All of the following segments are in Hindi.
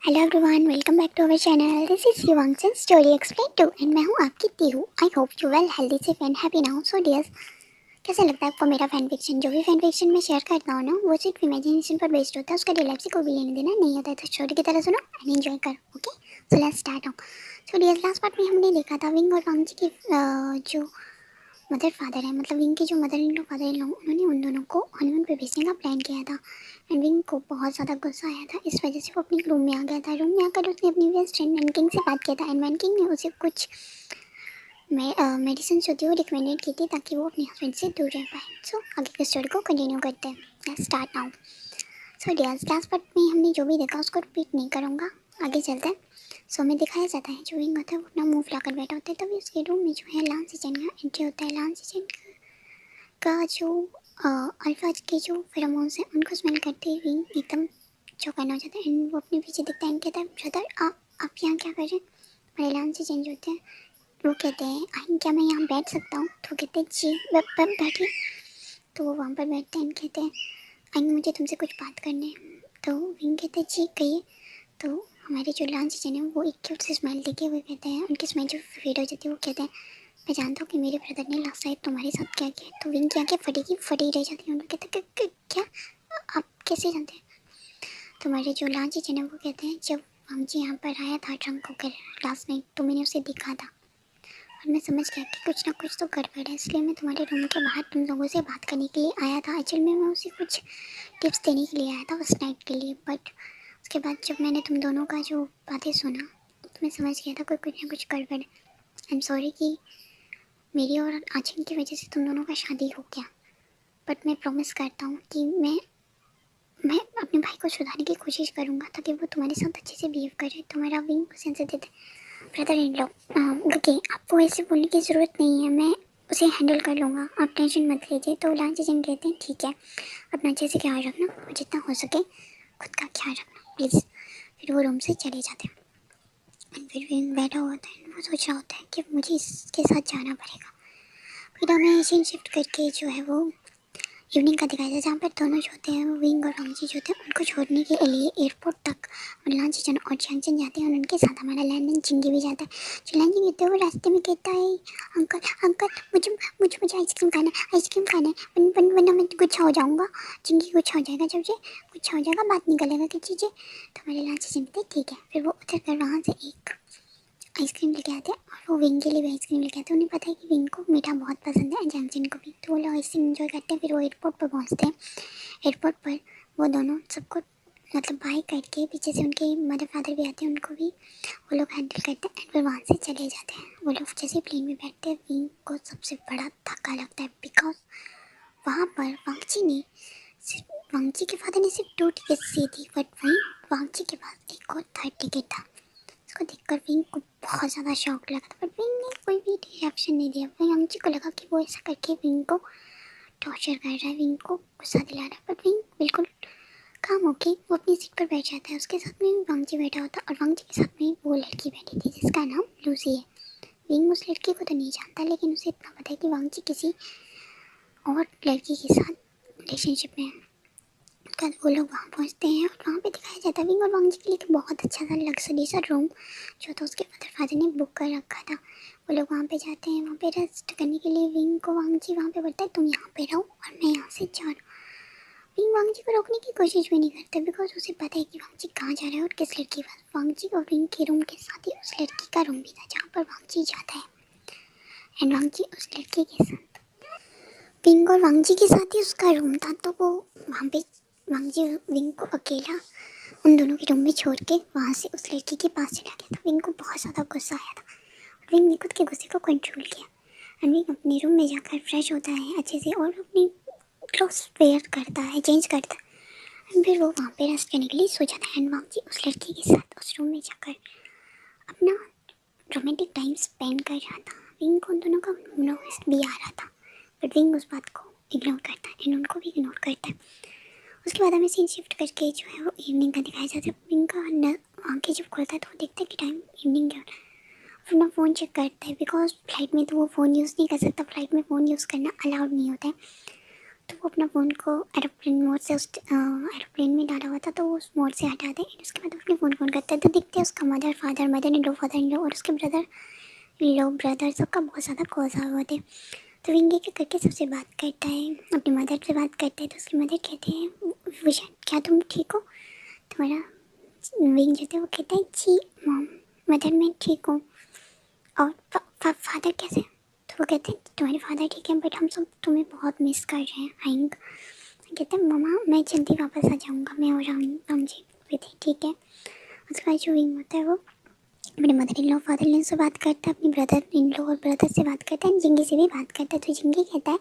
Hello everyone, welcome back to our channel. This is Shivansh story explain to and मैं हूँ आपकी Tihu. I hope you well, healthy safe and happy now. So dears, कैसा लगता है आपको मेरा फैन फिक्शन? जो भी फैन फिक्शन मैं शेयर करता हूँ ना, वो सिर्फ इमेजिनेशन पर बेस्ड होता है। उसका रियल लाइफ से कोई भी लेने देना नहीं होता है। तो स्टोरी की तरह सुनो एंड एंजॉय करो। Okay, so let's start now. So dears, last part में हमने देखा था विंग और वांगजी की जो मदर फादर है, मतलब विंग के जो mother in low father in लो, उन्होंने उन दोनों को हनीमून पे भेजने का प्लान किया था। एंड विंग को बहुत ज़्यादा गुस्सा आया था, इस वजह से वो अपने रूम में आ गया था। रूम में आकर उसने अपनी बेस्ट फ्रेंड वैन किंग से बात किया था। एंड वैन किंग ने उसे कुछ मेडिसिन जो थी वो रिकमेंडेड की थी ताकि वो अपने हस्बैंड से दूर रह पाए। सो आगे की स्टोरी को कंटिन्यू करते हैं। Let's start now. So dears, last part में हमने जो भी देखा उसको रिपीट नहीं करूँगा, आगे चलते हैं। सो हमें दिखाया जाता है जो विंग होता है वो अपना मुंह फुलाकर बैठा होता है। तभी उसके रूम में जो है लान सीजन का एंट्री होता है। लान सीजन का जो अल्फा के जो फेरोमोन्स हैं उनको स्मेल करते ही एकदम चौंकाना हो जाता है। एंड वो अपने पीछे दिखता है एंड कहता है, ब्रदर आप यहाँ क्या कर रहे हैं? हमारे लान से चेंज होते हैं। वो कहते हैं, आई क्या मैं यहाँ बैठ सकता हूँ? तो कहते हैं जी बैठिए। तो वो वहाँ पर बैठते हैं एंड कहते हैं, आई मुझे तुमसे कुछ बात करनी है। तो विंग कहते हैं जी कहिए। तो हमारे जो लान सीजन है वो एक क्यूट से स्माइल देके वो कहते हैं, उनकी स्माइल जो फेड हो जाती है, वो कहते हैं मैं जानता हूँ कि मेरे ब्रदर ने लास्ट नाइट तुम्हारे साथ क्या किया। तो विंग की आंखें फटी रह जाती हैं। उन्होंने कहते हैं क्या आप कैसे जानते हैं? तो हमारे जो लान सीजन है वो कहते हैं, जब हम जी यहाँ पर आया था ड्रंक होकर लास्ट नाइट, तो मैंने उसे देखा था और मैं समझ गया कि कुछ ना कुछ तो गड़बड़ है। इसलिए मैं तुम्हारे रूम के बाहर तुम लोगों से बात करने के लिए आया था। एक्चुअल में मैं उसे कुछ टिप्स देने के लिए आया था उस नाइट के लिए। बट उसके बाद जब मैंने तुम दोनों का जो बातें सुना तो मैं समझ गया था कोई कुछ ना कुछ गड़बड़ है। आई एम सॉरी कि मेरी और आचन की वजह से तुम दोनों का शादी हो गया। बट मैं प्रॉमिस करता हूँ कि मैं अपने भाई को सुधारने की कोशिश करूँगा ताकि वो तुम्हारे साथ अच्छे से बिहेव करे। तुम्हारा wing sensitive brother in low, okay आपको ऐसे बोलने की ज़रूरत नहीं है, मैं उसे हैंडल कर लूँगा, आप टेंशन मत लीजिए। तो लान चीज़न कहते हैं ठीक है, अपना अच्छे से ख्याल रखना और जितना हो सके खुद का ख्याल रखना प्लीज़। फिर वो रूम से चले जाते हैं। एंड फिर विंग बैठा होता है, वो सोच रहा होता है कि मुझे इसके साथ जाना पड़ेगा। फिर हमें सीन शिफ्ट करके जो है वो इवनिंग का दिखाया था, जहाँ पर दोनों जो होते हैं विंग और वांगजी जो होते हैं उनको छोड़ने के लिए एयरपोर्ट तक लान चीचन और चैंगचन जाते हैं। और उनके साथ हमारा लैंडन चिंगी भी जाता है। जो लैंडन होते हैं वो रास्ते में कहता है, अंकल अंकल मुझे मुझे मुझे आइसक्रीम खाना है, आइसक्रीम खाना है, वरना मैं गुच्छा हो जाऊँगा। चिंगी गुच्छा हो जाएगा, जब से गुच्छा हो जाएगा बात निकलेगा कि चीज़ें। तो हमारे लान चीचन कहते ठीक है। फिर वो उतर कर वहाँ से एक आइसक्रीम लेके आते हैं और वो विंग के लिए भी आइसक्रीम लेके आते हैं। उन्हें पता है कि विंग को मीठा बहुत पसंद है, जैंगजिन को भी। तो वो लोग आइसक्रीम एंजॉय करते हैं। फिर वो एयरपोर्ट पर पहुँचते हैं। एयरपोर्ट पर वो दोनों सबको मतलब बाय करके पीछे से उनके मदर फादर भी आते हैं, उनको भी वो लोग हैंडल करते हैं। एंड फिर वहाँ से चले जाते हैं। वो लोग जैसे प्लेन में बैठते हैं, विंग को सबसे बड़ा धक्का लगता है बिकॉज वहाँ पर वांगची के फादर ने सिर्फ 2 टिकट्स दी थी, बट वहीं वांगची के पास एक और 3rd टिकट था। उसको देखकर विंग को बहुत ज़्यादा शॉक लगा था, बट विंग ने कोई भी रिएक्शन नहीं दिया। वहीं वांगची को लगा कि वो ऐसा करके विंग को टॉर्चर कर रहा है, विंग को गुस्सा दिला रहा है। बट विंग बिल्कुल काम होके वो अपनी सीट पर बैठ जाता है। उसके साथ में वांगची बैठा होता और वांगची के साथ में वो लड़की बैठी थी जिसका नाम लूसी है। विंग उस लड़की को तो नहीं जानता, लेकिन उसे इतना पता है कि वांगची किसी और लड़की के साथ रिलेशनशिप में है। उसके बाद वो लोग वहाँ पहुँचते हैं और वहाँ पे दिखाया जाता है विंग और वांगजी के लिए एक बहुत अच्छा सा लग्जरी सा रूम जो था उसके फादर ने बुक कर रखा था। वो लोग वहाँ पे जाते हैं। वहाँ पे रेस्ट करने के लिए विंग को वांगजी वहाँ पे बोलता है तुम यहाँ पे रहो और मैं यहाँ से जा रहा हूँ। विंग वांगजी को रोकने की कोशिश भी नहीं करता बिकॉज उसे पता है कि वांगजी कहाँ जा रहा है और किस लड़की के पास। वांगजी और विंग के रूम के साथ ही उस लड़की का रूम भी था जहाँ पर वांगजी जाता है। एंड वांगजी उस लड़की के साथ, विंग और वांगजी के साथ ही उसका रूम था। तो वो वहाँ पे वांगजी विंग को अकेला उन दोनों के रूम में छोड़ के वहाँ से उस लड़की के पास चला गया था। विंग को बहुत ज़्यादा गुस्सा आया था और विंग ने खुद के गुस्से को कंट्रोल किया। एंड विंग अपने रूम में जाकर फ्रेश होता है अच्छे से और अपनी क्लोथ्स वेयर करता है, चेंज करता है। एंड फिर वो वहाँ पे रेस्ट करने के लिए सो जाता है। एंड वांगजी उस लड़की के साथ उस रूम में जाकर अपना रोमांटिक टाइम स्पेंड कर रहा था। विंग को उन दोनों का नोटिस भी आ रहा था, बट विंग उस बात को इग्नोर करता है एंड उनको भी इग्नोर करता है। उसके बाद हमें सीन शिफ्ट करके जो है वो इवनिंग का दिखाया जाता है। विंग का आंखें जब खुलता है तो वो देखता है कि टाइम इवनिंग है। फिर अपना फ़ोन चेक करता है बिकॉज फ्लाइट में तो वो फ़ोन यूज़ नहीं कर सकता, फ्लाइट में फ़ोन यूज़ करना अलाउड नहीं होता है। तो वो अपना फ़ोन को एरोप्लेन मोड से उस एरोप्लेन में डाला हुआ था, तो वो उस मोड से हटा दे। उसके बाद अपने फ़ोन करता है तो दिखते हैं उसका मदर इन लो और उसके ब्रदर सबका बहुत ज़्यादा कॉल्स आ हुए थे। तो विंग एक करके सबसे बात करता है, अपनी मदर से बात करता है। तो उसकी मदर कहते हैं, विशान क्या तुम ठीक हो? तुम्हारा विंग जो थे वो कहता है, जी मॉम, मदर मैं ठीक हूँ। और फादर कैसे? तो वो कहते हैं तुम्हारे फादर ठीक है, बट हम सब तुम्हें बहुत मिस कर रहे हैं आइंग। कहते हैं ममा मैं जल्दी वापस आ जाऊँगा, मैं और राम जी भी थे, ठीक है। उसके बाद जो विंग होता है वो अपने mother in law father in law से बात करता है, अपनी ब्रदर इन लॉ और ब्रदर से बात करता है, जिंगी से भी बात करता है। तो जिंगी कहता है,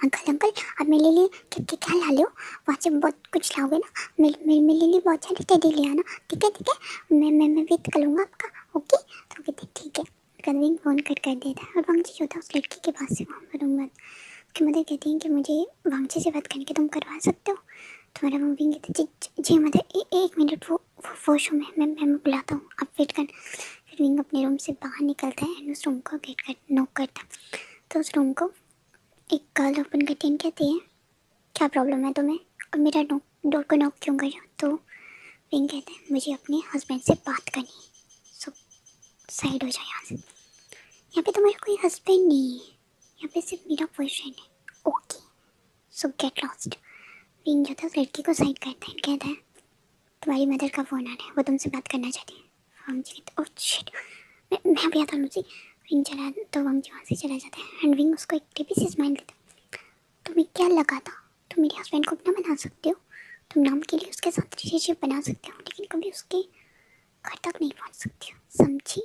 अंकल आप मेरे लिए क्या ला लो, वहाँ से बहुत कुछ लाओगे ना, मेरे लिए बहुत सारे टेडी ले आना, ठीक है। मैं वेट करूँगा आपका, ओके। तो कहते ठीक है। कन्विंग फ़ोन कर देता है और वांगजी जो था उस लड़की के पास से वहाँ करूँगा। उसकी मदर कहती हैं कि मुझे वांगजी से बात करने के तुम करवा सकते हो। तुम्हारा मूविंग कहते जी मदर एक मिनट, वो वॉशरूम है, मैं बुलाता हूँ, आप वेट कर। फिर विंग अपने रूम से बाहर निकलता है एंड उस रूम को गेट कर नॉक करता है। तो उस रूम को एक गर्ल ओपन करती है, कहती है क्या प्रॉब्लम है तुम्हें और मेरा डोर को नॉक क्यों कर रहे हो? तो विंग कहते हैं मुझे अपने हस्बैंड से बात करनी है, सो साइड हो जाए यहाँ से। यहाँ पे तुम्हारा कोई हस्बैंड नहीं है, यहाँ पे सिर्फ मेरा बॉयफ्रेंड है, okay so get lost. Wing जो था उस लड़की को साइड करता है, कहता है तुम्हारी मदर का फ़ोन आ रहा है, वो तुमसे बात करना चाहती है। वांगजी कहते ओह शिट, मैं अभी आता हूँ मुझे। विंग चला तो वांगजी वहाँ से चला जाता है एंड विंग उसको एक टिपी से स्माइल देता है। तुम्हें क्या लगा था तुम मेरे हस्बैंड को अपना बना सकते हो? तुम नाम के लिए उसके साथ रिलेशनशिप बना सकते हो, लेकिन कभी उसके घर तक नहीं पहुँच सकती हो, समझी?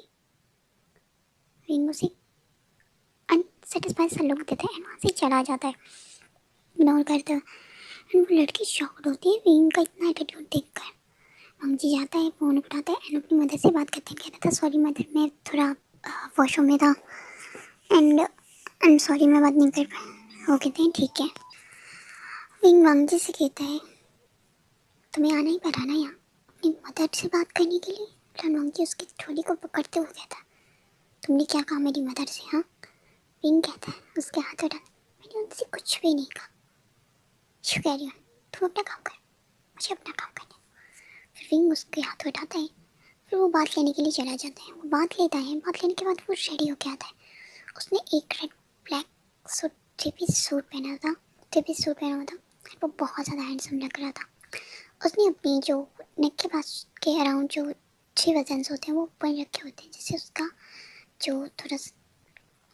विंग उसे अनसेटिस्फाइड सा लुक देता है एंड वहाँ से चला जाता है, इग्नोर करता है। एंड वो लड़की शॉक्ड होती है विंग का इतना एटीट्यूड देखकर। वांगजी जाता है, फ़ोन उठाता है एंड अपनी मदर से बात करते हैं, कह रहा था सॉरी मदर, मैं थोड़ा वॉशरूम में था एंड आई एम सॉरी मैं बात नहीं कर पाया। वो कहते हैं ठीक है। विंग वांगजी से कहता है तुम्हें आना ही पड़ा ना यहाँ अपनी मदर से बात करने के लिए। प्लान वांगजी उसकी थोड़ी को पकड़ते हुए कहता तुमने क्या कहा मेरी मदर से? हाँ। विंग कहता है उसके हाथ उठा, मैंने उनसे कुछ भी नहीं कहा, क्यों कह रही हो? तुम अपना काम कर, मुझे अपना काम करने। फिर विंग उसके हाथ उठाता है, फिर वो बात लेने के लिए चला जाता है। वो बात लेता है, बात लेने के बाद वो रेडी होके आता है। उसने एक red black suit three piece suit पहना हुआ था। वो बहुत ज़्यादा हैंडसम लग रहा था। उसने अपनी जो नेक के पास के अराउंड जो 3 बटन्स होते हैं वो ऊपर रखे होते हैं, जिससे उसका जो थोड़ा सा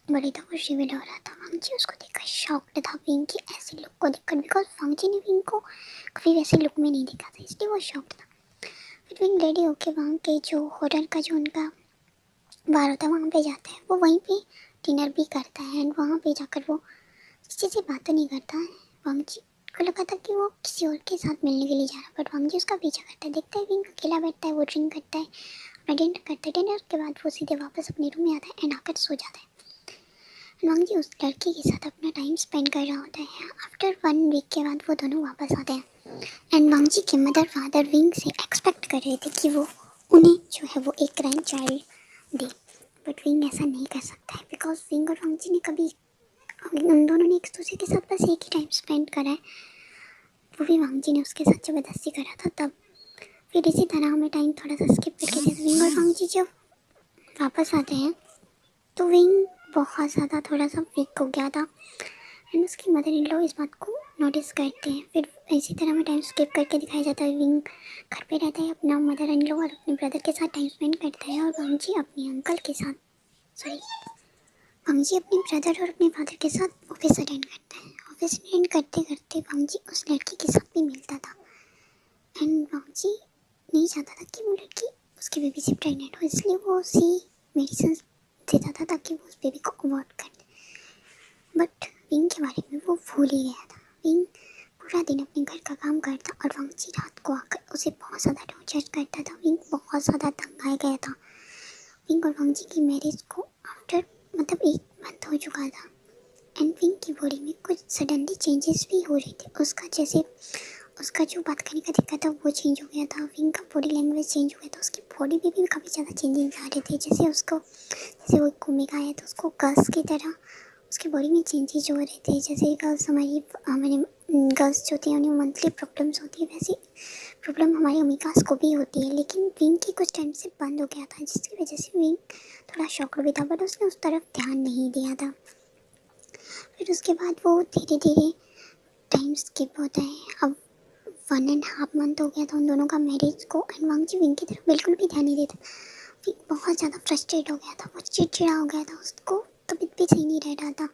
बड़ी था वो रिवील हो रहा था। वांगजी उसको देखकर शॉक्ड था विंग की ऐसे लुक को देखकर, बिकॉज वांगजी ने विंग को कभी वैसे लुक में नहीं देखा था, इसलिए वो शॉक्ड था। फिर विंग रेडी होके वहाँ के जो होटल का जो उनका बार होता है वहाँ पे जाता है। वो वहीं पे डिनर भी करता है एंड वहाँ पे जाकर वो किसी से बात नहीं करता है। वांगजी को लगा था कि वो किसी और के साथ मिलने के लिए जा रहा है, बट वांगजी उसका पीछा करता है। देखता है विंग अकेला बैठता है, वो ड्रिंक करता है, अपना डिनर करता है। डिनर के बाद वो सीधे वापस अपने रूम में आता है एंड आकर सो जाता है। वांगजी उस लड़की के साथ अपना टाइम स्पेंड कर रहा होता है। आफ्टर 1 वीक के बाद वो दोनों वापस आते हैं एंड वांगजी के मदर फादर विंग से एक्सपेक्ट कर रहे थे कि वो उन्हें जो है वो एक grand child they, but wing ऐसा नहीं कर सकता है बिकॉज विंग और वांगजी ने कभी उन दोनों ने एक दूसरे के साथ बस एक ही टाइम स्पेंड करा है, वो भी वांगजी ने उसके साथ ज़बरदस्ती करा था तब। फिर इसी तरह हमें टाइम थोड़ा सा स्किप करके जैसे विंग और वांगजी जब वापस आते हैं तो विंग बहुत ज़्यादा थोड़ा सा वीक हो गया था एंड उसकी मदर इन लॉ इस बात को नोटिस करते हैं। फिर इसी तरह में टाइम स्किप करके दिखाया जाता है, विंग घर पे रहता है, अपना मदर इन लॉ और अपने ब्रदर के साथ टाइम स्पेंड करता है और वांगजी अपने अंकल के साथ वांगजी अपने ब्रदर और अपने फादर के साथ ऑफिस अटेंड करता है। ऑफिस अटेंड करते करते वांगजी उस लड़की के साथ भी मिलता था एंड वांगजी नहीं चाहता था कि वो लड़की उसकी बेबी से प्रेगनेंट हो, इसलिए वो उसी मेडिसिन देता था ताकि वो उस बेबी को अवॉइड कर दे। बट विंग के बारे में वो भूल ही गया था। विंग पूरा दिन अपने घर का काम करता और वांगजी रात को आकर उसे बहुत ज़्यादा टॉर्चर करता था। विंग बहुत ज़्यादा तंग आ गया था। विंग और वांगजी की मैरिज को आफ्टर मतलब 1 मंथ हो चुका था एंड विंग की बॉडी में कुछ सडनली चेंजेस भी हो रहे थे। उसका जैसे उसका जो बात करने का तरीका था वो चेंज हो गया था, विंग का बॉडी लैंग्वेज चेंज हो गया था, उसकी बॉडी में भी काफ़ी ज़्यादा चेंजेस आ रहे थे। जैसे वो घूमेगा आया तो उसको गर्ल्स की तरह उसके बॉडी में चेंजेस हो रहे थे। जैसे गर्ल्स हमारी गर्ल्स जो थी उन्हें मंथली प्रॉब्लम्स होती है, वैसी प्रॉब्लम हमारी अमिकास को भी होती है। लेकिन विंग की कुछ टाइम से बंद हो गया था, जिसकी वजह से विंग थोड़ा शॉक भी था, बट उसने उस तरफ ध्यान नहीं दिया था। फिर उसके बाद वो धीरे धीरे टाइम स्किप होता है। अब 1.5 मंथ हो गया था उन दोनों का मैरिज को, एंड वांगजी विंग की तरफ बिल्कुल भी ध्यान नहीं देता। विंग बहुत ज़्यादा फ्रस्ट्रेट हो गया था, वो चिड़चिड़ा हो गया था, उसको तबीयत भी सही नहीं रह रहा था।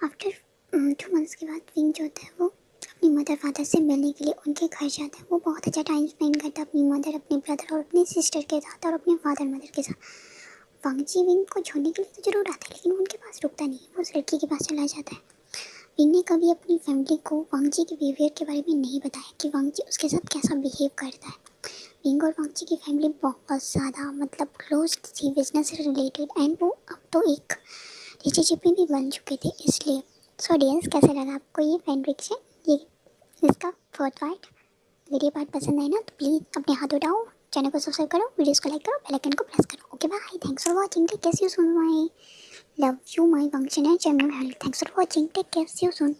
आफ्टर 2 मंथ्स के बाद विंग जो होता है वो अपनी मदर फादर से मिलने के लिए उनके घर जाता है। वो बहुत अच्छा टाइम स्पेंड करता है अपनी मदर, अपने ब्रदर और अपनी सिस्टर के साथ, और अपने फादर मदर के साथ। वांगजी विंग को छोड़ने के लिए तो जरूर आता है, लेकिन उनके पास रुकता नहीं, वो उस लड़की के पास चला जाता है। विंग ने कभी अपनी फैमिली को वांगजी के बिहेवियर के बारे में नहीं बताया कि वांगजी उसके साथ कैसा बिहेव करता है। विंग और वांगजी की फैमिली बहुत ज़्यादा मतलब क्लोज थी, बिजनेस से रिलेटेड, एंड वो अब तो एक रिलेशनशिप में भी बन चुके थे। इसलिए सो डियर्स, कैसा लगा आपको ये फैन फिक्शन, ये इसका फोर्थ पार्ट? वीडियो पार्ट पसंद आए ना तो प्लीज़ अपने हाथ उठाओ, चैनल को सब्सक्राइब करो, वीडियोस को लाइक करो, बेल आइकन को प्रेस करो। Okay bye, thanks for watching, take care, see you soon, my love you my function and channel health, thanks for watching, take care, see you soon.